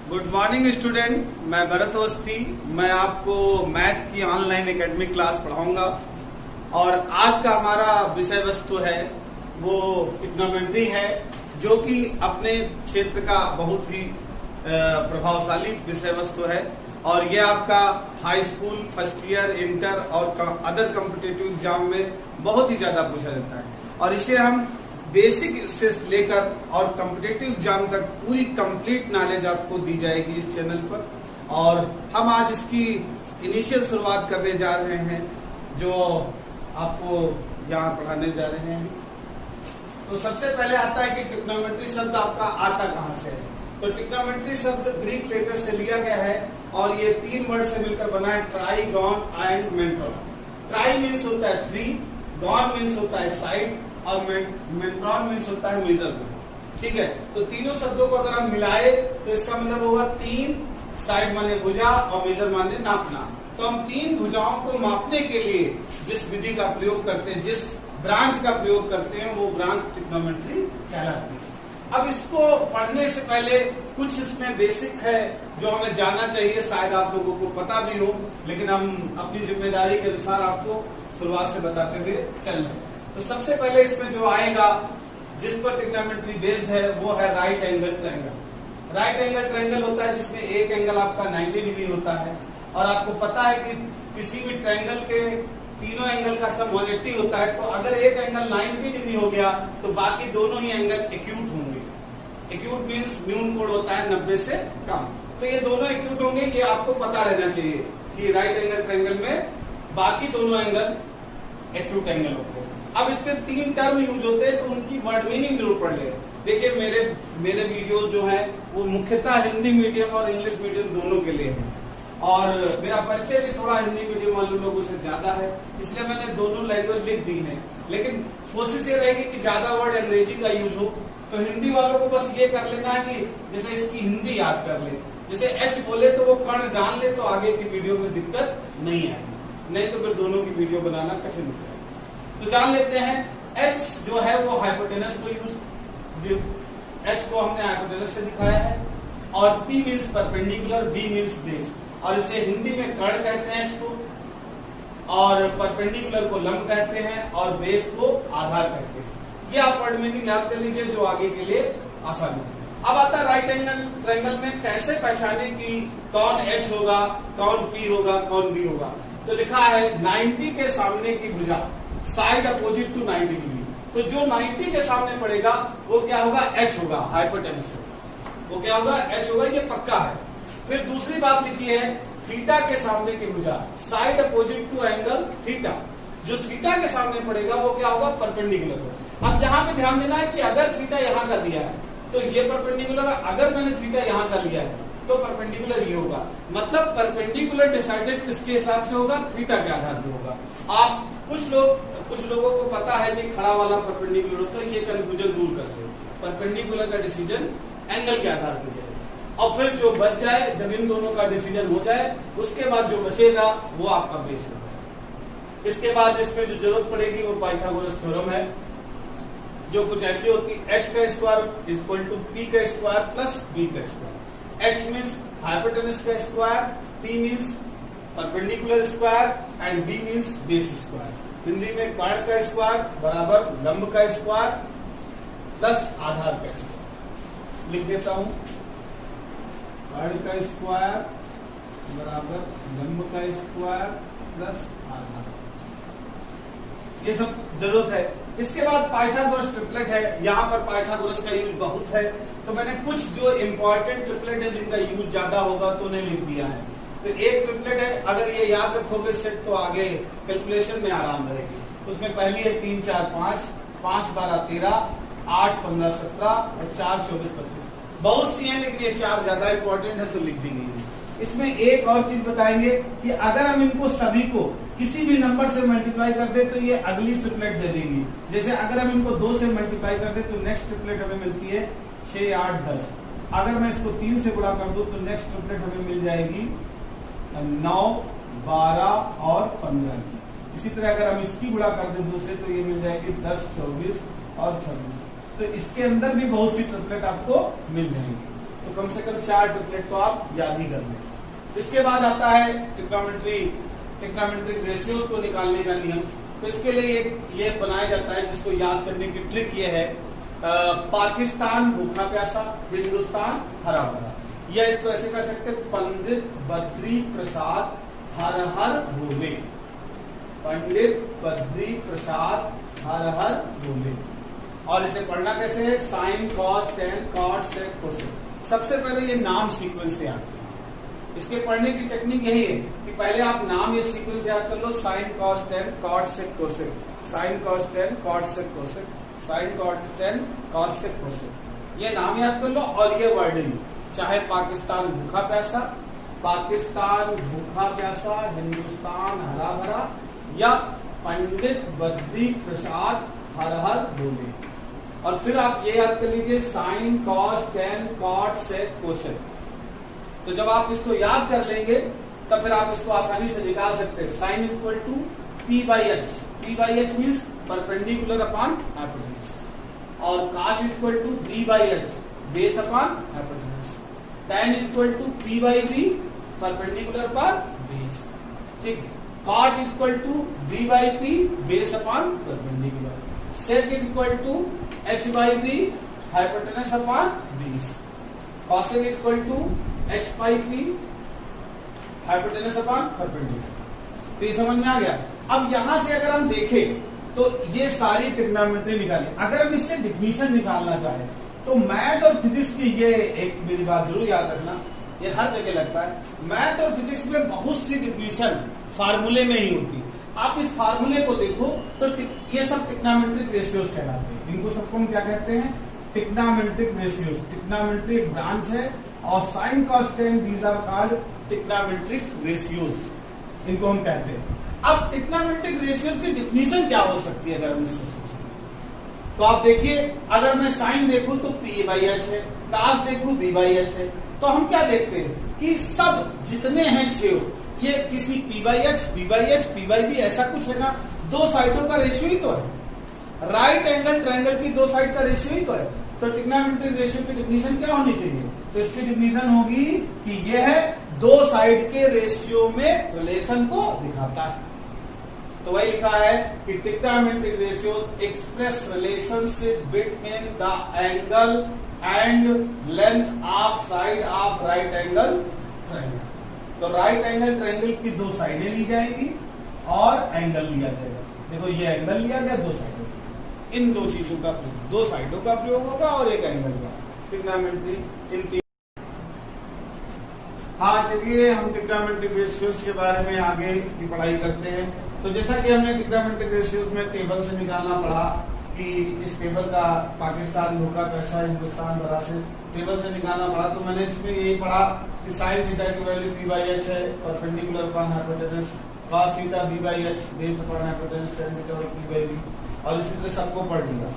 Good morning student, मैं भरत अवस्थी। मैं आपको मैथ की ऑनलाइन एकेडमिक क्लास पढ़ाऊंगा और आज का हमारा विषय वस्तु है वो ट्रिग्नोमेट्री है, जो कि अपने क्षेत्र का बहुत ही प्रभावशाली विषय वस्तु है और ये आपका high school, first year, inter और अदर कॉम्पिटिटिव एग्जाम में बहुत ही ज्यादा पूछा जाता है और इसे हम बेसिक से लेकर और कॉम्पिटिटिव एग्जाम तक पूरी कंप्लीट नॉलेज आपको दी जाएगी इस चैनल पर। और हम आज इसकी इनिशियल शुरुआत करने जा रहे हैं, जो आपको यहाँ पढ़ाने जा रहे हैं। तो सबसे पहले आता है कि ट्रिग्नोमेट्री शब्द आपका आता कहाँ से है। तो ट्रिग्नोमेट्री शब्द ग्रीक लेटर से लिया गया है और ये 3 वर्ड से मिलकर बना है, ट्राइगॉन एंड मेंट्रॉन। ट्राई मीन्स होता है 3, गॉन मीन्स होता है साइड और मेंट्रॉन मीन्स होता है मेजरमेंट। ठीक है, तो तीनों शब्दों को अगर हम मिलाए तो इसका मतलब होगा 3, साइड माने भुजा और मेजर माने नापना। तो हम 3 भुजाओं को मापने के लिए जिस विधि का प्रयोग करते हैं, जिस ब्रांच का प्रयोग करते हैं, वो ब्रांच ट्रिग्नोमेट्री कहलाती है। अब इसको पढ़ने से पहले कुछ इसमें बेसिक है जो हमें जानना चाहिए। शायद आप लोगों को पता भी हो, लेकिन हम अपनी जिम्मेदारी के अनुसार आपको शुरुआत से बताते हुए चल रहे हैं। तो सबसे पहले इसमें जो आएगा, जिस पर ट्रिग्नोमेट्री बेस्ड है, वो है right angle triangle. Right angle triangle होता है जिसमें एक एंगल आपका 90 डिग्री होता है और आपको पता है कि किसी भी ट्रायंगल के तीनों एंगल का सम 180 होता है। तो अगर एक एंगल 90 डिग्री हो गया तो बाकी दोनों ही एंगल एक्यूट होंगे। एक्यूट मीन्स न्यून कोण होता है 90 से कम। तो ये दोनों एक्यूट होंगे, ये आपको पता रहना चाहिए कि राइट एंगल ट्रायंगल में बाकी दोनों एंगल एक्यूट एंगल होते हैं। अब इसमें 3 टर्म यूज होते हैं, तो उनकी वर्ड मीनिंग जरूर पढ़ ले। देखिए मेरे वीडियोस जो हैं वो मुख्यतः हिंदी मीडियम और इंग्लिश मीडियम दोनों के लिए हैं और मेरा परिचय भी थोड़ा हिंदी मीडियम वाले लोगों से ज्यादा है, इसलिए मैंने दोनों लैंग्वेज लिख दी है। लेकिन कोशिश ये रहेगी कि ज्यादा वर्ड अंग्रेजी का यूज हो। तो हिंदी वालों को बस ये कर लेना है कि जैसे इसकी हिंदी याद कर ले, जैसे एच बोले तो वो कर्ण जान ले, तो आगे की वीडियो में दिक्कत नहीं आएगी, नहीं तो फिर दोनों की वीडियो बनाना कठिन होता है। तो जान लेते हैं, एच जो है वो हाइपोटेनस को यूज, एच को हमने हाइपोटेनस से दिखाया है और P means perpendicular, B means base, और इसे हिंदी में कर्ण कहते हैं एच को, और परपेंडिकुलर को लंब कहते हैं और बेस को आधार कहते हैं। ये आप वर्ड मीनिंग याद कर लीजिए, जो आगे के लिए आसान है। अब आता है राइट एंगल ट्रायंगल में कैसे पहचाने कि कौन एच होगा, कौन P होगा, कौन B होगा। तो लिखा है 90 के सामने की भुजा, साइड अपोजिट टू 90 डिग्री। तो जो 90 के सामने पड़ेगा वो क्या होगा, एच होगा, हाइपोटेनस होगा। वो क्या होगा, एच होगा, ये पक्का है। फिर दूसरी बात लिखी है, थीटा के सामने की भुजा, side opposite to angle theta. जो थीटा के सामने पड़ेगा वो क्या होगा, परपेंडिकुलर होगा। अब यहाँ पे ध्यान देना है कि अगर थीटा यहाँ का दिया है तो ये परपेंडिकुलर, अगर मैंने थीटा यहाँ का लिया है तो परपेंडिकुलर ये होगा। मतलब परपेंडिकुलर डिसाइडेड किसके हिसाब से होगा, थीटा के आधार पर होगा। आप कुछ लोगों को पता है कि खड़ा वाला परपेंडिकुलर होता है, ये कंफ्यूजन दूर कर दे। परपेंडिकुलर का डिसीजन एंगल के आधार पर है और फिर जो बच जाए, जब इन दोनों का डिसीजन हो जाए, उसके बाद जो बचेगा वो आपका बेस होगा। इसके बाद इसमें जो जरूरत पड़ेगी वो पाइथागोरस थ्योरम है, जो कुछ ऐसी होती है, एच का स्क्वायर इक्वल टू पी का स्क्वायर प्लस बी का स्क्वायर। एच मीन्स हाइपोटेनस का square, P means perpendicular square and B means base square. Hindi में कर्ण का स्क्वायर बराबर लंब का स्क्वायर प्लस आधार का स्क्वायर। लिख देता हूं, कर्ण का स्क्वायर बराबर लंब का स्क्वायर प्लस आधार, ये सब जरूरत है। इसके बाद पाइथागोरस ट्रिपलेट है। यहाँ पर पाइथागोरस का यूज बहुत है, तो मैंने कुछ जो इंपॉर्टेंट ट्रिपलेट है जिनका यूज ज्यादा होगा तो उन्हें लिख दिया है। तो एक ट्रिपलेट है, अगर ये याद रखोगे सेट तो आगे कैलकुलेशन में आराम रहेगी। उसमें पहली है 3 4 5, 5 12 13, 8 15 17 और 4 24 25। बहुत सी हैं लेकिन ये 4 ज्यादा इंपॉर्टेंट है तो लिख दी गई है। इसमें एक और चीज बताएंगे कि अगर हम इनको सभी को किसी भी नंबर से मल्टीप्लाई कर दे तो ये अगली ट्रिपलेट दे देंगी। जैसे अगर हम इनको 2 से मल्टीप्लाई कर दे तो नेक्स्ट ट्रिपलेट हमें मिलती है 6 8 10। अगर मैं इसको 3 से गुणा कर दूं तो नेक्स्ट ट्रिपलेट हमें मिल जाएगी 9 12 और 15 की। इसी तरह अगर हम इसकी गुणा कर दें 2 से तो ये मिल जाएगी 10 24 और 26। तो इसके अंदर भी बहुत सी ट्रिपलेट आपको मिल जाएंगी। तो कम से कम 4 ट्रिपलेट तो आप याद ही कर लें। इसके बाद आता है ट्रिग्नोमेट्रिक रेशियोज को निकालने का नियम। तो इसके लिए ये बनाया जाता है, जिसको याद करने की ट्रिक ये है, पाकिस्तान भूखा प्यासा, हिंदुस्तान हरा भरा, या इसको ऐसे कह सकते हैं, पंडित बद्री प्रसाद हर हर बोले, पंडित बद्री प्रसाद हर हर बोले। और इसे पढ़ना कैसे है, sine cos tan cot sec cosec. सबसे पहले ये नाम सीक्वेंस से याद करें। इसके पढ़ने की टेक्निक यही है कि पहले आप नाम ये सीक्वेंस याद कर लो, sine cos tan cot sec cosec, sine cos tan cot sec cosec, sine cot tan cos sec cosec. ये नाम याद कर लो और ये वर्डिंग, चाहे पाकिस्तान भूखा प्यासा, पाकिस्तान भूखा प्यासा, हिंदुस्तान हरा भरा, या पंडित बद्री प्रसाद हर हर बोले। और फिर आप ये याद कर लीजिए, sine cos tan cot sec cosec. तो जब आप इसको याद कर लेंगे तब फिर आप इसको आसानी से निकाल सकते हैं। Sine is equal to P by H, P by H means perpendicular upon hypotenuse, और cos is equal to B by H, base upon hypotenuse, tan is equal to P by B, perpendicular upon base, ठीक है। Cot is equal to B by P, base upon perpendicular, sec is equal to H by B, hypotenuse upon base, cosec is equal to H by P, hypotenuse upon perpendicular. तो ये समझ में आ गया। अब यहां से अगर हम देखें तो ये सारी ट्रिग्नोमेट्री निकाली। अगर हम इससे डिफिनीशन निकालना चाहें तो मैथ और फिजिक्स की, ये एक मेरी बात जरूर याद रखना, ये हर जगह लगता है, मैथ और फिजिक्स में बहुत सी डिफिनीशन फार्मूले में ही होती है। आप इस फार्मूले को देखो तो ये सब ट्रिग्नोमेट्रिक रेशियोज कहलाते हैं। इनको सबको हम क्या कहते हैं, ट्रिग्नोमेट्रिक रेशियोज। ट्रिग्नोमेट्री एक ब्रांच है और sine cos tan these are called trigonometric ratios, इनको हम कहते हैं। अब ट्रिग्नोमेट्रिक रेशियोज की डिफिनीशन क्या हो सकती है अगर हम इससे सोचें तो आप देखिए, अगर मैं साइन देखूं तो पी बाई एच है, कास देखूं बी बाई एच है, तो हम क्या देखते हैं कि सब जितने हैं शेव, ये किसी P by H, P by H, P by B, ऐसा कुछ है ना, दो साइडों का रेशियो ही तो है। राइट एंगल ट्रायंगल की दो साइड का रेशियो ही तो है। तो ट्रिग्नोमेट्रिक रेशियो की डिफिनीशन क्या होनी चाहिए, तो इसकी डिफिनीशन होगी कि यह दो साइड के रेशियो में रिलेशन को दिखाता है। तो वही लिखा है कि trigonometric ratios express relationship between the angle and length of side of right angle triangle. तो राइट एंगल ट्रायंगल की दो साइडें ली जाएंगी और एंगल लिया जाएगा। देखो ये एंगल लिया गया, दो साइडें, इन दो चीजों का प्रयोग, दो साइडों का प्रयोग होगा और एक एंगल का। ट्रिग्नोमेट्री इन तीन। हाँ चलिए हम ट्रिग्नोमेट्रिक रेशियोज के बारे में आगे की पढ़ाई करते हैं। तो जैसा कि हमने ट्रिग्नोमेट्रिक रेशियोज में टेबल से निकालना पड़ा कि इस टेबल का पाकिस्तान भूखा प्यासा, हिंदुस्तान भरा से टेबल से निकालना पड़ा, तो मैंने इसमें यही पढ़ा कि साइन थीटा की वैल्यू पी बाई एच है, perpendicular upon hypotenuse, cos theta B by H, base upon hypotenuse, tan theta और पी बाई बी, और इसी तरह सबको पढ़ लिया।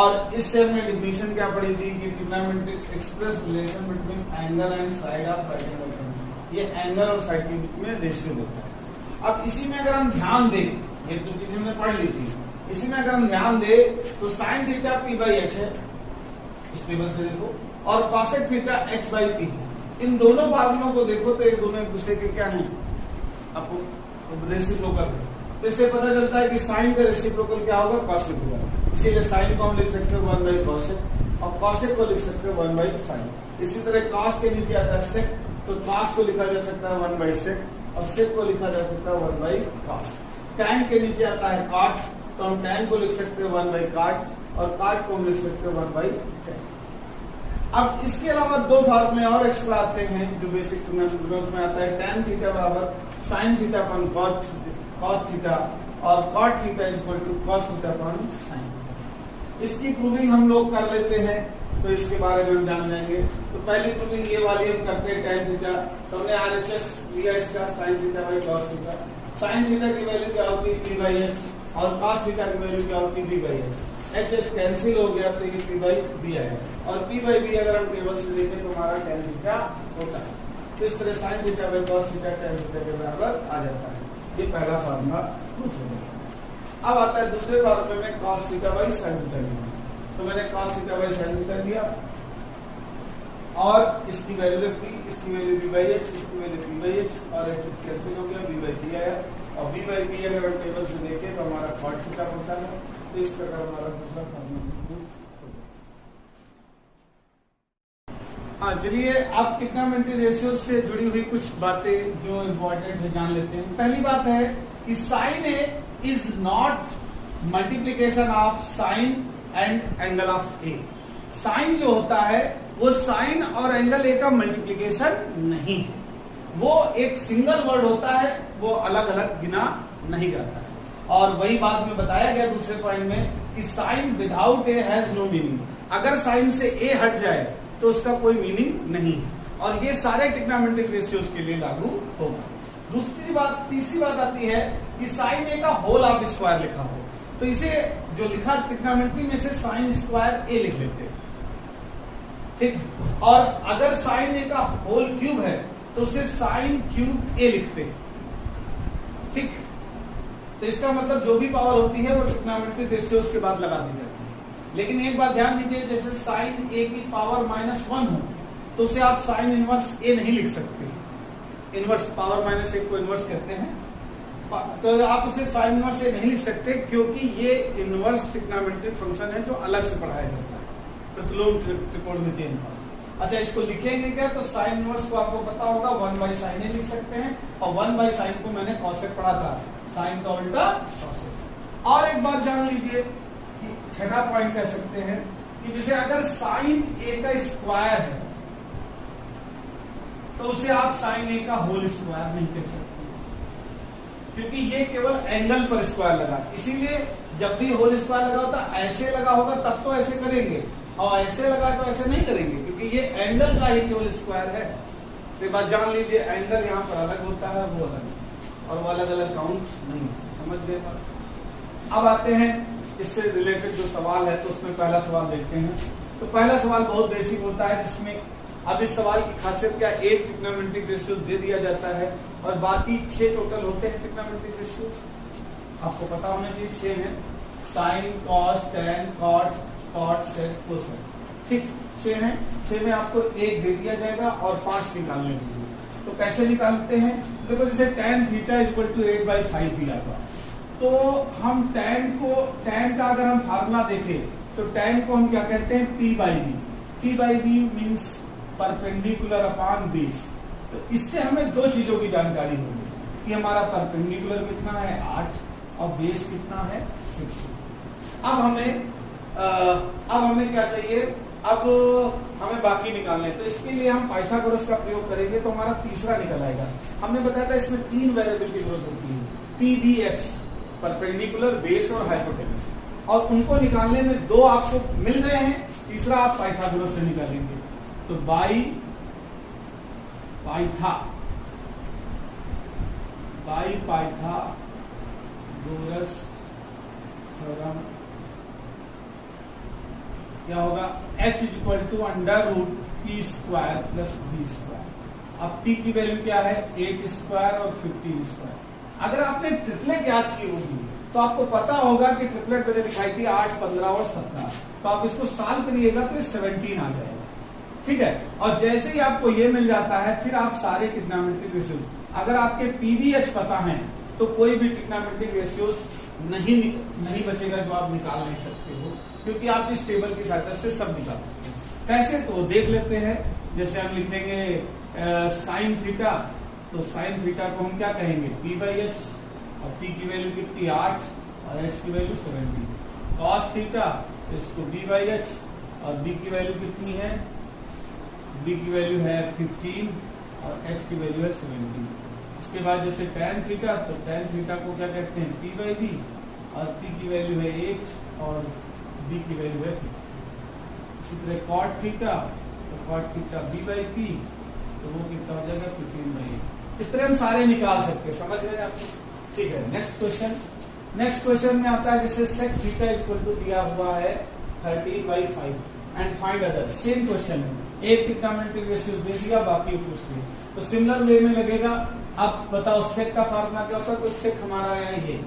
और इससे हमने डिफिनीशन क्या पढ़ी थी कि trigonometric express relation between angle and side of right angle. ये एंगल और साइड के बीच में रेशियो होता है। अब इसी में अगर हम ध्यान दें, ये दो चीजें हमने पढ़ ली थी, इसी में अगर हम ध्यान दें तो sine theta P by H है, इस टेबल से देखो, और cosec theta H by P है। इन दोनों फार्मूलों को देखो तो एक दोनों एक दूसरे के क्या है, आपको रेसिप्रोकल है। तो इससे पता चलता है कि साइन का रेसिप्रोकल क्या होगा, कॉसेक होगा। इसीलिए साइन को हम लिख सकते हैं 1 बाई कॉसेक और कॉसेक को लिख सकते हैं 1 बाई साइन। इसी तरह कॉस के नीचे आता है सेक, तो कॉस को लिखा जा सकता है 1 बाई सेक और सेक को लिखा जा सकता है 1 बाई कॉस। टैन के नीचे आता है कॉट, तो हम टैन को लिख सकते हैं 1 बाई कॉट और कॉट को हम लिख सकते हैं 1 बाई टैन। अब इसके अलावा दो फार्मूले और एक्स्ट्रा आते हैं जो बेसिक ट्रिग्नोमेट्री में आता है। टैन थीटा बराबर sine theta upon cos theta और cot theta is equal to cos theta upon sine theta. इसकी प्रूविंग हम लोग कर लेते हैं, तो इसके बारे में हम जान लेंगे। तो पहली प्रूविंग ये वाली हम करते हैं टैन थीटा। तो हमने RHS लिया इसका sine theta by cos theta. Sine theta की वैल्यू क्या होती है पी बाई एच और कॉस थीटा की वैल्यू क्या होती है B by H. H H cancel हो गया तो ये पी बाई बी आएगा और पी बाई बी अगर हम टेबल से देखें तो हमारा टैन थीटा होता है। तो इस तरह sign theta by cos theta tan theta के बराबर आ जाता है। ये पहला फार्मूला प्रूफ हो गया। अब आता है दूसरे फार्मूले में cos theta by sine theta लिया। तो मैंने cos theta by sine theta लिया और इसकी वैल्यू रख दी, इसकी वैल्यू b बाई एच, इसकी वैल्यू b बाई एच, और एच कैंसिल हो गया, b बाई पी आया, और b बाई पी अगर हम टेबल से देखें तो हमारा कॉट थीटा होता है। तो इस प्रकार हमारा दूसरा फॉर्मूला। हाँ, चलिए अब ट्रिग्नोमेट्री रेशियो से जुड़ी हुई कुछ बातें जो इम्पोर्टेंट है जान लेते हैं। पहली बात है कि sine A is not multiplication of sine and angle of A. Sine जो होता है वो साइन और एंगल ए का मल्टीप्लीकेशन नहीं है, वो एक सिंगल वर्ड होता है, वो अलग अलग गिना नहीं जाता है। और वही बात में बताया गया दूसरे पॉइंट में कि sine without A has no meaning. अगर साइन से ए हट जाए तो उसका कोई मीनिंग नहीं है, और ये सारे ट्रिग्नोमेट्रिक रेशियोज के लिए लागू होगा। तीसरी बात आती है कि साइन ए का होल ऑफ स्क्वायर लिखा हो, तो इसे जो लिखा ट्रिग्नोमेट्री में से साइन स्क्वायर ए लिख लेते हैं, ठीक। और अगर साइन ए का होल क्यूब है तो उसे साइन क्यूब ए लिखते हैं, ठीक। तो इसका मतलब जो भी पावर होती है वो ट्रिग्नोमेट्रिक रेशियोज के बाद लगा दी जाती है। लेकिन एक बात ध्यान दीजिए, जैसे साइन ए की पावर -1 हो तो उसे आप साइन इनवर्स ए नहीं लिख सकते। इनवर्स पावर -1 को इनवर्स कहते हैं, तो आप उसे साइन इनवर्स ए नहीं लिख सकते, क्योंकि ये इनवर्स ट्रिग्नोमेट्रिक फंक्शन है जो अलग से पढ़ाया जाता है प्रतिलोम त्रिकोणमितीय अनुपात। अच्छा, इसको लिखेंगे क्या? तो साइन इनवर्स को आपको पता होगा 1 बाई साइन ए लिख सकते हैं, और 1 बाई साइन को मैंने कॉसेक पढ़ा था, साइन का उल्टा कॉसेक। और एक बात जान लीजिए कि छठा पॉइंट कह सकते हैं कि जैसे अगर साइन ए का स्क्वायर है तो उसे आप साइन ए का होल स्क्वायर नहीं कह सकते, क्योंकि ये केवल एंगल पर स्क्वायर लगा। इसीलिए जब भी होल स्क्वायर लगा होता ऐसे लगा होगा तब तो ऐसे करेंगे, और ऐसे लगा तो ऐसे नहीं करेंगे, क्योंकि ये एंगल का ही केवल स्क्वायर है। तो बात जान लीजिए, एंगल यहाँ पर अलग होता है, वो अलग, और वो अलग अलग काउंट नहीं। समझ गए बात? अब आते हैं इससे रिलेटेड जो सवाल है, तो उसमें पहला सवाल देखते हैं। तो पहला सवाल बहुत बेसिक होता है, जिसमें अब इस सवाल की खासियत क्या, एक ट्रिग्नोमेट्रिक रेशियो दे दिया जाता है और बाकी 6 टोटल होते हैं ट्रिग्नोमेट्रिक रेशियो। आपको पता होना चाहिए 6 हैं, sign, cos, tan, cot, sec, cosec, ठीक 6 हैं। 6 में आपको 1 दे दिया जाएगा और 5 निकालने होंगे। तो कैसे निकालते हैं? देखो, जैसे tan थीटा इक्वल टू 8/5 दिया हुआ, तो हम tan का अगर हम फार्मूला देखें तो tan को हम क्या कहते हैं, P by B. P by B means perpendicular upon base. तो इससे हमें 2 चीजों की जानकारी होगी कि हमारा परपेंडिकुलर कितना है 8 और बेस कितना है 50। अब हमें क्या चाहिए, अब हमें बाकी निकालने हैं। तो इसके लिए हम पाइथागोरस का प्रयोग करेंगे, तो हमारा तीसरा निकल आएगा। हमने बताया था इसमें 3 वेरिएबल की जरूरत होती है, P B H, perpendicular, base और हाइपोटेनस, और उनको निकालने में 2 आपको मिल गए हैं, तीसरा आप पाइथागोरस से निकालेंगे। तो बाई पाइथागोरस थ्योरम क्या होगा, h equal to √p square plus b square. अब p की वैल्यू क्या है, 8 स्क्वायर और 15 स्क्वायर। अगर आपने ट्रिपलेट याद की होगी तो आपको पता होगा कि ट्रिपलेट मैंने दिखाई थी 8, 15 और 17। तो आप इसको सॉल्व करिएगा तो 17 आ जाएगा, ठीक है। और जैसे ही आपको ये मिल जाता है, फिर आप सारे ट्रिग्नोमेट्रिक रेशियोज, अगर आपके पीबीएच पता है तो कोई भी ट्रिग्नोमेट्रिक रेशियोज नहीं बचेगा जो आप निकाल नहीं सकते हो, क्योंकि आप इस टेबल की सहायता से सब निकाल सकते हैं। कैसे, तो देख लेते हैं। जैसे हम लिखेंगे साइन थीटा, तो साइन थीटा को हम क्या कहेंगे, P बाई एच, और P की वैल्यू कितनी 8 और H की वैल्यू 17। कॉस थीटा, तो इसको B बाई एच, और B की वैल्यू कितनी है, B की वैल्यू है 15 और H की वैल्यू है 17। इसके बाद जैसे tan थीटा, तो tan थीटा को क्या कहते हैं, P बाई बी, और P की वैल्यू है 8 और B की वैल्यू है 15। इसी तरह cot थीटा, तो cot theta B by P, तो वो कितना हो जाएगा 15/8। इस तरह हम सारे निकाल सकते हैं, समझ गए आप? ठीक है। नेक्स्ट क्वेश्चन में आता है जैसे sec थीटा इक्वल टू दिया हुआ है 13/5 and find other. Same question है, एक ट्रिग्नोमेट्रिक रेशियो दे दिया, बाकी पूछ लिया, तो सिमिलर वे में लगेगा। अब बताओ sec का फार्मूला क्या होता है, तो sec हमारा है ये,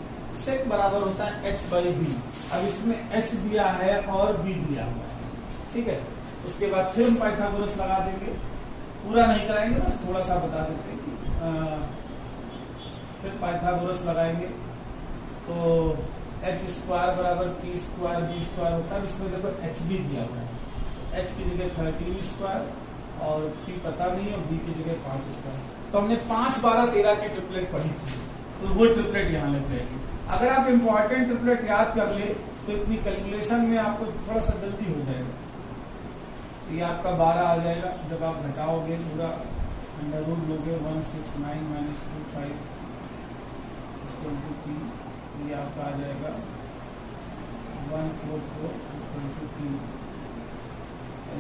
sec बराबर होता है h/v। अब इसमें h दिया है और b दिया हुआ है, ठीक है। उसके बाद फिर हम पाइथागोरस लगा देंगे, पूरा नहीं कराएंगे, बस थोड़ा सा बता देते हैं कि फिर पाइथागोरस लगाएंगे तो एच स्क्वायर बराबर पी स्क्वायर बी स्क्वायर होता है। इसमें देखो एच बी दिया हुआ है, एच की जगह 13 स्क्वायर और पी पता नहीं और बी की जगह 5 स्क्वायर। तो हमने 5, 12, 13 की ट्रिपलेट पढ़ी थी, तो वो ट्रिपलेट यहाँ लग जाएगी। अगर आप इंपॉर्टेंट ट्रिपलेट याद कर ले तो इतनी कैलकुलेशन में आपको थोड़ा सा जल्दी हो जाएगा। ये आपका 12 आ जाएगा, जब आप घटाओगे पूरा अंडर रूट लोगे 169 माइनस 25 ये आपका आ जाएगा 144 3,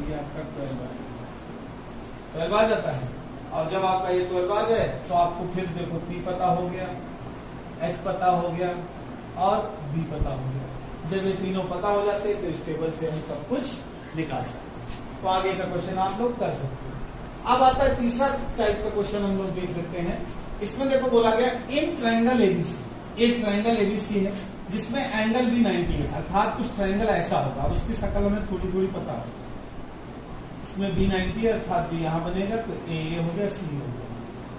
ये आपका 12 आ जाता है। और जब आपका ये 12 आ जाए तो आपको फिर देखो पी पता हो गया, एच पता हो गया और बी पता हो गया। जब ये तीनों पता हो जाते हैं तो इस टेबल से हम सब कुछ निकाल सकते हैं। तो आगे का क्वेश्चन आप लोग कर सकते हैं। अब आता है तीसरा टाइप का क्वेश्चन, हम लोग देख लेते हैं। इसमें देखो बोला गया इन ट्रायंगल एबीसी, एक ट्रायंगल एबीसी है जिसमें एंगल भी 90 है, अर्थात कुछ ट्रायंगल ऐसा होगा, उसकी शक्ल हमें थोड़ी थोड़ी पता है। इसमें बी 90 है अर्थात बी यहां बनेगा तो ए हो गया, सी हो गया।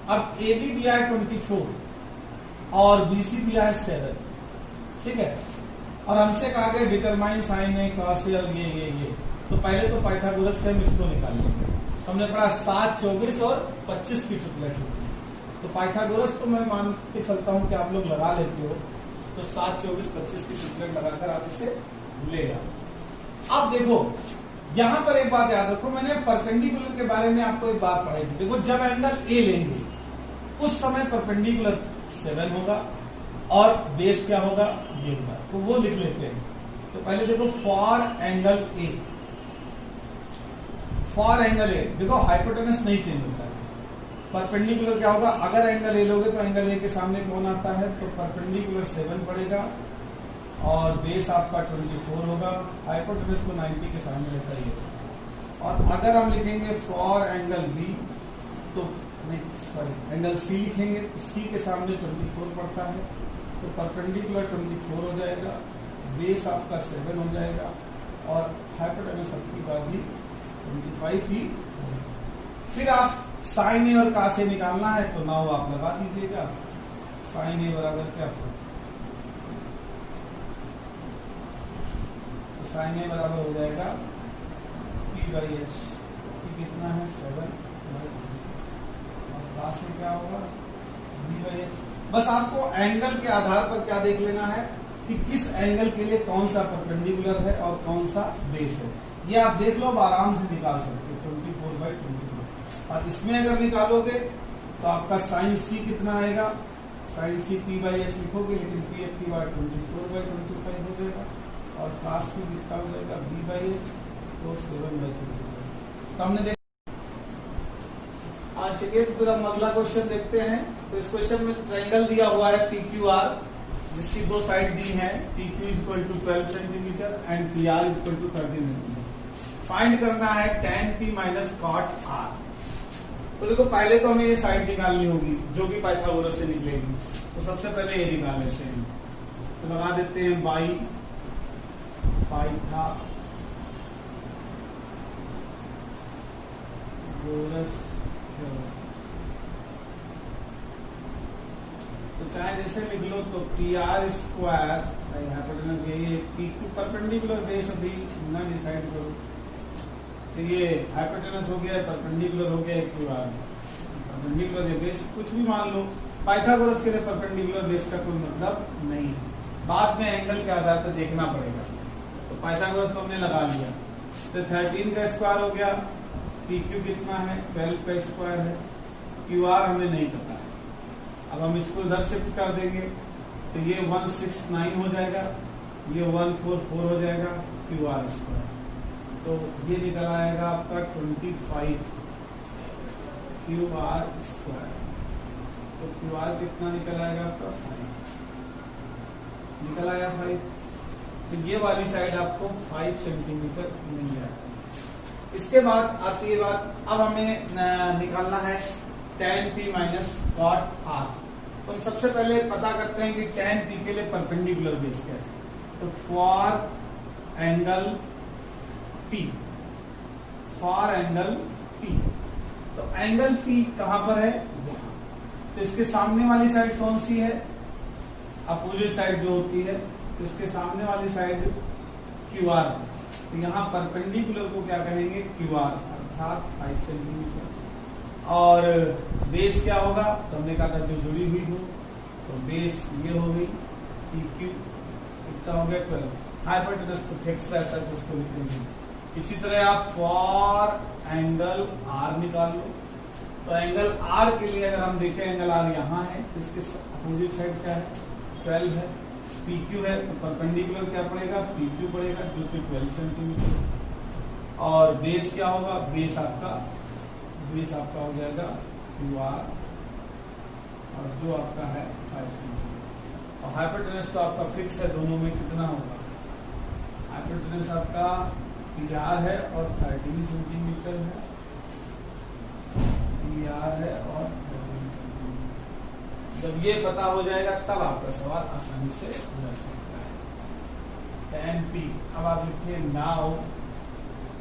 अब ए बी दिया है 24 और बीसी दिया है 7, ठीक है। और हमसे कहा गया determine sign A cos A और ये तो पहले तो पाइथागोरस से हम इसको निकाल लेंगे। हमने पढ़ा 7, 24 और 25 की ट्रिपलेट होती है। तो पाइथागोरस तो मैं मान के चलता हूं कि आप लोग लगा लेते हो, तो 7, 24, 25 की ट्रिपलेट लगाकर आप इसे ले आओ। अब देखो यहां पर एक बात याद रखो, मैंने परपेंडिकुलर के बारे में आपको एक बात पढ़ाई थी। देखो जब एंगल ए लेंगे उस समय परपेंडिकुलर 7 होगा और बेस क्या होगा, ये होगा। तो वो लिख लेते हैं। तो पहले देखो for angle A, for angle A देखो हाइपोटेनस नहीं चेंज होता है। परपेंडिकुलर क्या होगा, अगर एंगल ए लोगे तो एंगल ए के सामने कौन आता है, तो परपेंडिकुलर 7 पड़ेगा और बेस आपका 24 होगा। हाइपोटेनस को 90 के सामने रहता ही है। और अगर हम लिखेंगे फॉर एंगल बी तो एंगल सी लिखेंगे तो सी के सामने 24 पड़ता है, तो परपेंडिकुलर 24 हो जाएगा, बेस आपका 7 हो जाएगा और हाइपोटेनस आपकी बात भी 25 ही। फिर आप साइन ए और कास ए निकालना है तो नाउ आप लगा दीजिएगा। साइन ए बराबर क्या, तो साइन ए बराबर हो जाएगा पी बाई एच, कितना है 7 और कास ए क्या होगा बी बाई एच। बस आपको एंगल के आधार पर क्या देख लेना है कि किस एंगल के लिए कौन सा परपेंडिकुलर है और कौन सा बेस है, ये आप देख लो, अब आराम से निकाल सकते हो 24/24। और इसमें अगर निकालोगे तो आपका साइन सी कितना आएगा, sine C P by H लिखोगे लेकिन पी एफ की बार 24/25 हो जाएगा और कास सी कितना हो जाएगा बी बाई एच, तो 7/24। तो हमने देखा। चलिए तो फिर हम अगला क्वेश्चन देखते हैं। तो इस क्वेश्चन में ट्रायंगल दिया हुआ है पी क्यू आर, जिसकी दो साइड दी है, P Q equal to 12 centimetre and P R equal to 13 centimetre. Find करना है tan p minus cot R. तो देखो पहले तो हमें ये साइड निकालनी होगी जो कि पाइथागोरस से निकलेगी। तो सबसे पहले ये निकाल लेते हैं, तो लगा देते हैं बाई पाइथागोरस। तो चाहे जैसे लिख लो, तो पी आर स्क्वायर हाइपोटेनस यही पी क्यू परपेंडिकुलर बेस अभी ना डिसाइड करो, तो ये हाइपोटेनस हो गया, परपेंडिकुलर हो गया क्यू आर, परपेंडिकुलर बेस कुछ भी मान लो। पाइथागोरस के लिए परपेंडिकुलर बेस का कोई मतलब नहीं है, बाद में एंगल के आधार पर देखना पड़ेगा। तो पाइथागोरस को हमने लगा लिया, तो 13 का स्क्वायर हो गया, पी क्यू कितना है 12 का स्क्वायर है, क्यू आर हमें नहीं पता है। अब हम इसको इधर शिफ्ट कर देंगे तो ये 169 हो जाएगा, ये 144 हो जाएगा क्यू आर स्क्वायर। तो ये निकल आएगा आपका 25 क्यू आर स्क्वायर। तो क्यू आर कितना निकल आएगा आपका 5 निकल आया 5। तो ये वाली साइड आपको 5 सेंटीमीटर मिल जाएगा। इसके बाद आती है बात, अब हमें निकालना है tan p minus cot R. तो हम सबसे पहले पता करते हैं कि tan p के लिए परपेंडिकुलर बेस क्या है। तो for angle p for angle P। तो एंगल P कहां पर है? यहां। तो इसके सामने वाली साइड कौन सी है? अपोजिट साइड जो होती है, तो इसके सामने वाली साइड QR। तो यहाँ परपेंडिकुलर को क्या कहेंगे? QR, अर्थात 5 सेंटीमीटर। और बेस क्या होगा? तो हमने कहा था जो जुड़ी हुई हो, तो बेस ये हो गई PQ, कितना हो गया? 12। हाइपोटेनस तो फिक्स रहता है तो उसको लिखेंगे। इसी तरह आप फॉर एंगल R निकाल लो। तो एंगल R के लिए अगर हम देखें, एंगल R यहाँ है, तो इसके अपोजिट साइड क्या है? 12 है। PQ है, तो परपेंडिकुलर क्या पड़ेगा? PQ पड़ेगा, जो कि 12 सेंटीमीटर। और बेस क्या होगा? बेस आपका हो जाएगा QR, और जो आपका है 5 सेंटीमीटर। और हाइपोटेनस तो आपका फिक्स है, दोनों में कितना होगा? हाइपोटेनस आपका PR है और 13 सेंटीमीटर है, PR है और 13 सेंटीमीटर। जब ये पता हो जाएगा तब आपका सवाल आसानी से लग सकता है। tan P, अब आप लिखिए now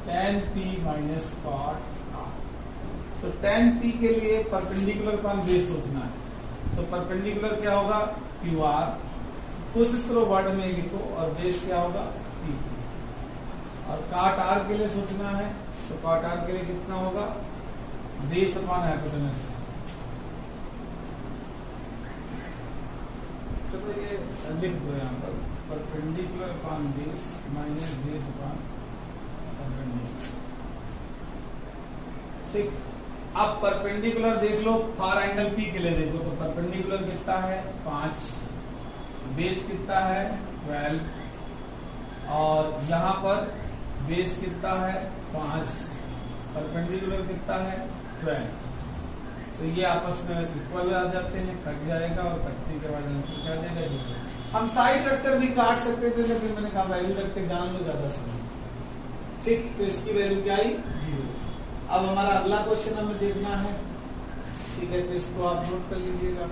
tan P minus cot R। तो tan P के लिए परपेंडिकुलर का बेस सोचना है, तो परपेंडिकुलर क्या होगा? QR। कोशिश करो वर्ड में लिखो, और बेस क्या होगा? PQ। और cot R के लिए सोचना है, तो cot R के लिए कितना होगा? Base upon hypotenuse. चलो ये लिख दो यहाँ पर, perpendicular upon base minus base upon perpendicular. ठीक। अब परपेंडिकुलर देख लो, फॉर एंगल P के लिए देखो, तो परपेंडिकुलर कितना है? 5, बेस कितना है? 12, और यहाँ पर बेस कितना है? 5, परपेंडिकुलर कितना है? 12। तो ये आपस में इक्वल आ जाते हैं, कट जाएगा, और कटने के बाद आंसर क्या आ जाएगा? 0। हम साइड रखकर भी काट सकते थे, लेकिन मैंने कहा वैल्यू रख के जान लो, ज्यादा समझ। ठीक, तो इसकी वैल्यू क्या आई? 0। अब हमारा अगला क्वेश्चन हमें देखना है। ठीक है, तो इसको आप नोट कर लीजिएगा।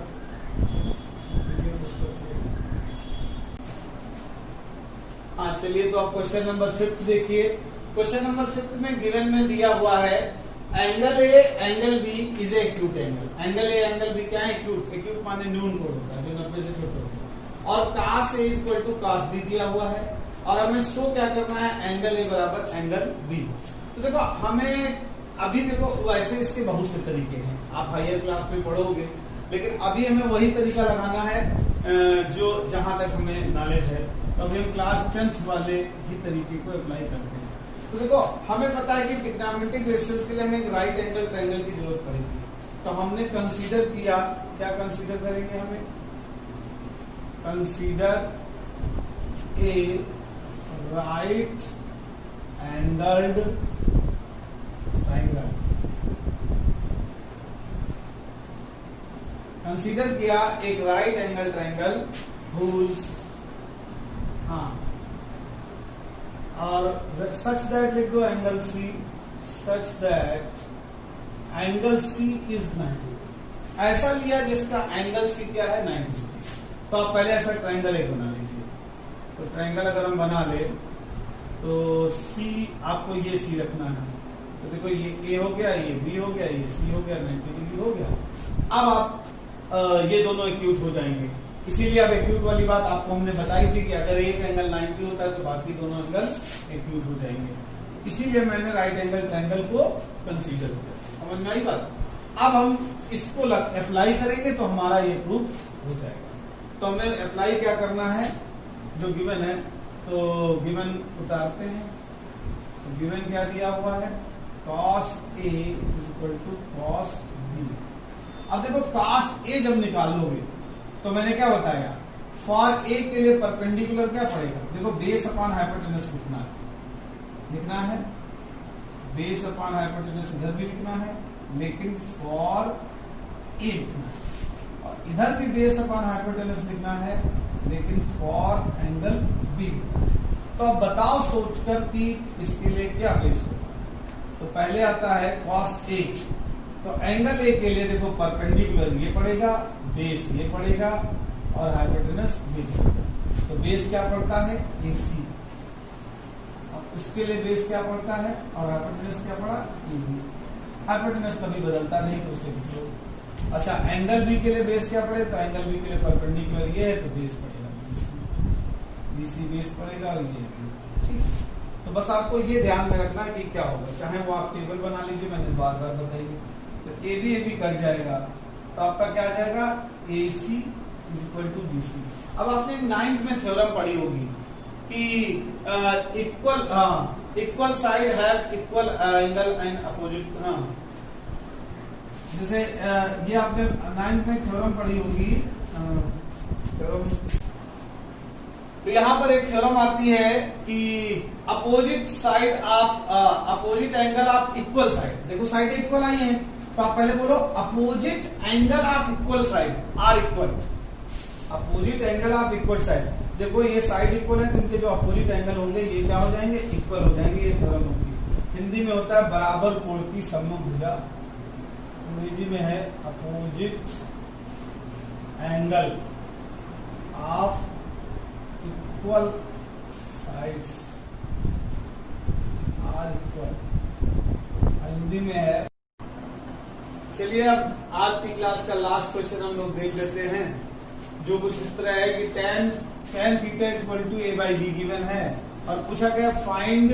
हाँ चलिए, तो आप क्वेश्चन नंबर 5 देखिए। क्वेश्चन नंबर 5 में गिवन में दिया हुआ है angle A angle B is acute angle. Angle A angle B क्या है? एक्यूट। एक्यूट माने न्यून कोण होता है, जो 90 से छोटा होता है। और कास ए इक्वल टू कास बी दिया हुआ है, और हमें शो क्या करना है? एंगल ए बराबर एंगल बी। तो देखो हमें अभी देखो, वैसे इसके बहुत से तरीके हैं, आप हायर क्लास में पढ़ोगे, लेकिन अभी हमें वही तरीका लगाना है जो जहां तक हमें नॉलेज है। तो अभी हम क्लास 10th वाले ही तरीके को अप्लाई करते हैं। तो देखो हमें पता है कि ट्रिग्नोमेट्रिक रेशियोज के लिए हमें एक राइट एंगल ट्रायंगल की जरूरत पड़ेगी। तो हमने कंसीडर किया, क्या कंसीडर करेंगे? हमें consider a right angled triangle. Consider किया एक राइट एंगल ट्रायंगल हुज, हाँ, और सच दैट लिख दो angle C, such that angle C is 90। ऐसा लिया जिसका एंगल सी क्या है? 90। तो आप पहले ऐसा ट्रायंगल एक बना लीजिए। तो ट्रायंगल अगर हम बना ले, तो सी आपको ये सी रखना है। तो देखो ये ए हो गया, ये बी हो गया, ये सी हो गया, 90 डिग्री हो गया। अब आप ये दोनों एक्यूट हो जाएंगे। इसीलिए अब एक्यूट वाली बात आपको हमने बताई थी कि अगर एक एंगल 90 होता है तो बाकी दोनों एंगल एक्यूट हो जाएंगे। इसीलिए मैंने राइट एंगल ट्रायंगल को कंसीडर किया। समझ में आई बात? अब हम इसको अप्लाई करेंगे तो हमारा ये प्रूफ हो जाएगा। तो हमें अप्लाई क्या करना है? जो गिवन है, तो गिवन उतारते हैं। तो गिवन क्या दिया हुआ है? cos A is equal to cos B। अब देखो cos A जब निकालोगे तो मैंने क्या बताया? फॉर A के लिए परपेंडिकुलर क्या पड़ेगा? देखो बेस अपॉन हाइपोटेनस लिखना है, बेस अपॉन हाइपोटेनस इधर भी लिखना है, लेकिन फॉर A लिखना है। और इधर भी बेस अपॉन हाइपोटेनस लिखना है, लेकिन फॉर एंगल B। तो अब बताओ सोचकर कि इसके लिए क्या बेस होगा। तो पहले आता है cos A। तो एंगल A के लिए देखो परपेंडिकुलर ये पड़ेगा, बेस ये पड़ेगा, और हाइपोटेनस ये पड़ेगा। तो बेस क्या पड़ता है? AC। और उसके लिए बेस क्या पड़ता है और हाइपोटेनस क्या पड़ा, AB। हाइपोटेनस कभी बदलता नहीं तो उसे लिख लो। अच्छा, एंगल बी के लिए बेस क्या पड़े, तो एंगल बी के लिए परपेंडिकुलर ये है तो बेस पड़ेगा BC बेस पड़ेगा और ये ठीक। तो बस आपको ये ध्यान में रखना कि क्या होगा, चाहे वो आप टेबल बना लीजिए, मैंने बार बार बताई, तो AB कट जाएगा तो आपका क्या आ जाएगा, AC = BC। अब आपने 9th में थ्योरम पढ़ी होगी कि equal side have equal angle and opposite. जैसे ये आपने 9th में थ्योरम पढ़ी होगी, थ्योरम, तो यहाँ पर एक थ्योरम आती है कि opposite side of opposite angle of equal side. देखो साइड इक्वल आई है तो आप पहले बोलो opposite angle of equal side are equal, opposite angle of equal side. देखो ये साइड इक्वल है तो इनके जो अपोजिट एंगल होंगे ये क्या हो जाएंगे, इक्वल हो जाएंगे। ये थ्योरम होगी, हिंदी में होता है बराबर कोण की सम्मुख भुजा, अंग्रेजी में है opposite angle of equal sides are equal, Hindi में है। चलिए अब आज की क्लास का लास्ट क्वेश्चन हम लोग देख लेते हैं, जो कुछ इस तरह है कि tan थीटा = A/B गिवन है और पूछा गया find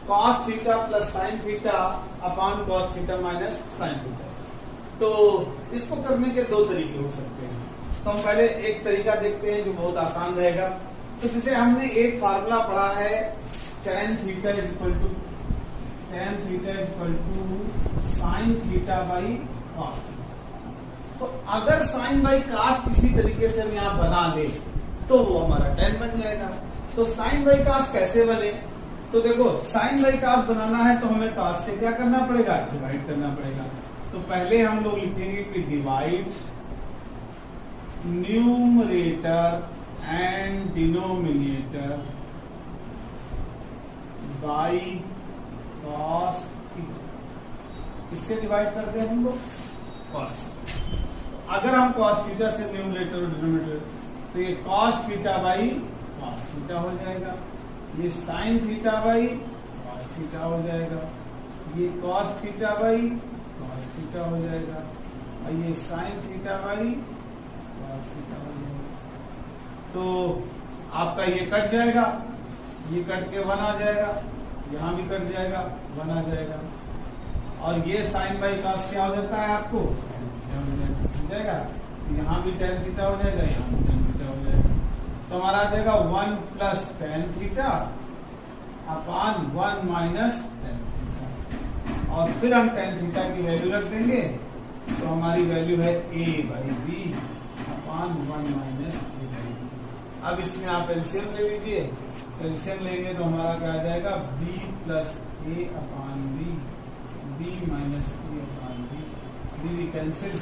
cos theta plus sin theta upon cos theta minus sin theta. तो इसको करने के दो तरीके हो सकते हैं। तो हम पहले एक तरीका देखते हैं जो बहुत आसान रहेगा। तो जैसे हमने एक फार्मूला पढ़ा है tan theta = sin theta by cos theta. तो अगर साइन बाई कास किसी तरीके से हम यहाँ बना ले तो वो हमारा tan बन जाएगा। तो साइन बाई कास कैसे बने, तो देखो साइन बाई कास बनाना है तो हमें कास से क्या करना पड़ेगा, डिवाइड करना पड़ेगा। तो पहले हम लोग लिखेंगे कि divide numerator and denominator by cos theta. इससे डिवाइड करते हैं हम लोग कॉस। अगर हम cos थीटा से न्यूमरेटर और डिनोमिनेटर, तो ये cos theta by cos theta हो जाएगा, ये sin theta by cos theta हो जाएगा, ये cos theta by cos theta हो जाएगा और ये sin theta by cos theta हो जाएगा। तो आपका ये कट जाएगा, ये कट के 1 आ जाएगा, यहाँ भी कट जाएगा 1 आ जाएगा और ये sin बाई cos क्या हो जाता है आपको जाएगा, यहाँ भी tan थीटा हो जाएगा, यहाँ भी tan थीटा हो जाएगा। तो हमारा आ जाएगा 1 + tan theta upon 1 minus tan theta और फिर हम tan थीटा की वैल्यू रख देंगे तो हमारी वैल्यू है A/B अपॉन 1 माइनस A/B। अब इसमें आप एलसीएम ले लीजिए, एलसीएम लेंगे तो हमारा क्या आ जाएगा, B + A upon B, B minus A upon B, B cancel,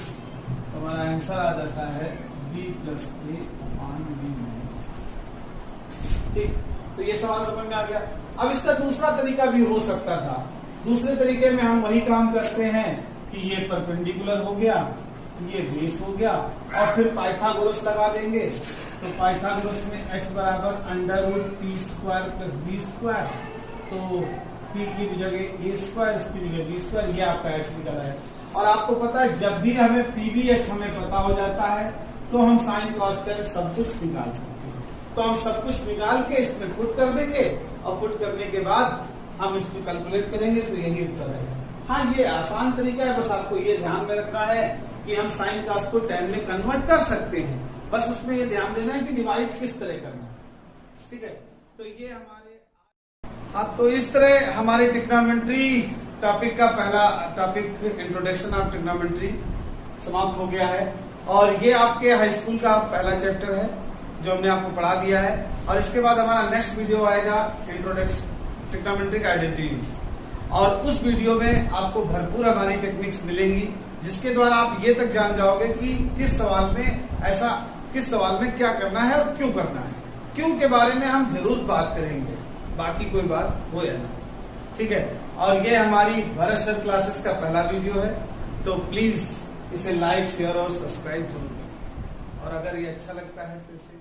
हमारा आंसर आ जाता है B + A upon B minus. ठीक, तो ये सवाल समझ में आ गया। अब इसका दूसरा तरीका भी हो सकता था। दूसरे तरीके में हम वही काम करते हैं कि ये परपेंडिकुलर हो गया, ये बेस हो गया और फिर पाइथागोरस लगा देंगे। तो पाइथागोरस में h बराबर √p² + b², तो p की जगह a², इसकी जगह b², ये आपका h निकला है। और आपको पता है जब भी हमें PVH हमें पता हो जाता है तो हम साइन cos tan सब कुछ निकाल सकते हैं। तो हम सब कुछ निकाल के इसमें पुट कर देंगे और पुट करने के बाद हम इसको कैलकुलेट करेंगे तो यही उत्तर है। हाँ, ये आसान तरीका है, बस आपको ये ध्यान में रखना है कि हम साइन cos को tan में कन्वर्ट कर सकते हैं। बस उसमें ये ध्यान देना है कि डिवाइड किस तरह करना है। ठीक है, तो ये हमारे तो इस तरह हमारी ट्रिग्नोमेट्री टॉपिक का पहला टॉपिक इंट्रोडक्शन ऑफ ट्रिग्नोमेट्री समाप्त हो गया है और ये आपके हाई स्कूल का पहला चैप्टर है जो हमने आपको पढ़ा दिया है। और इसके बाद हमारा नेक्स्ट वीडियो आएगा इंट्रोडक्शन ट्रिग्नोमेट्रिक आइडेंटिटीज और उस वीडियो में आपको भरपूर हमारी टेक्निक्स मिलेंगी जिसके द्वारा आप ये तक जान जाओगे कि किस सवाल में क्या करना है और क्यों करना है। क्यों के बारे में हम जरूर बात करेंगे, बाकी कोई बात हो या ना। ठीक है, और ये हमारी भरत सर क्लासेस का पहला वीडियो है, तो प्लीज इसे लाइक, शेयर और सब्सक्राइब जरूर करें और अगर ये अच्छा लगता है तो इसे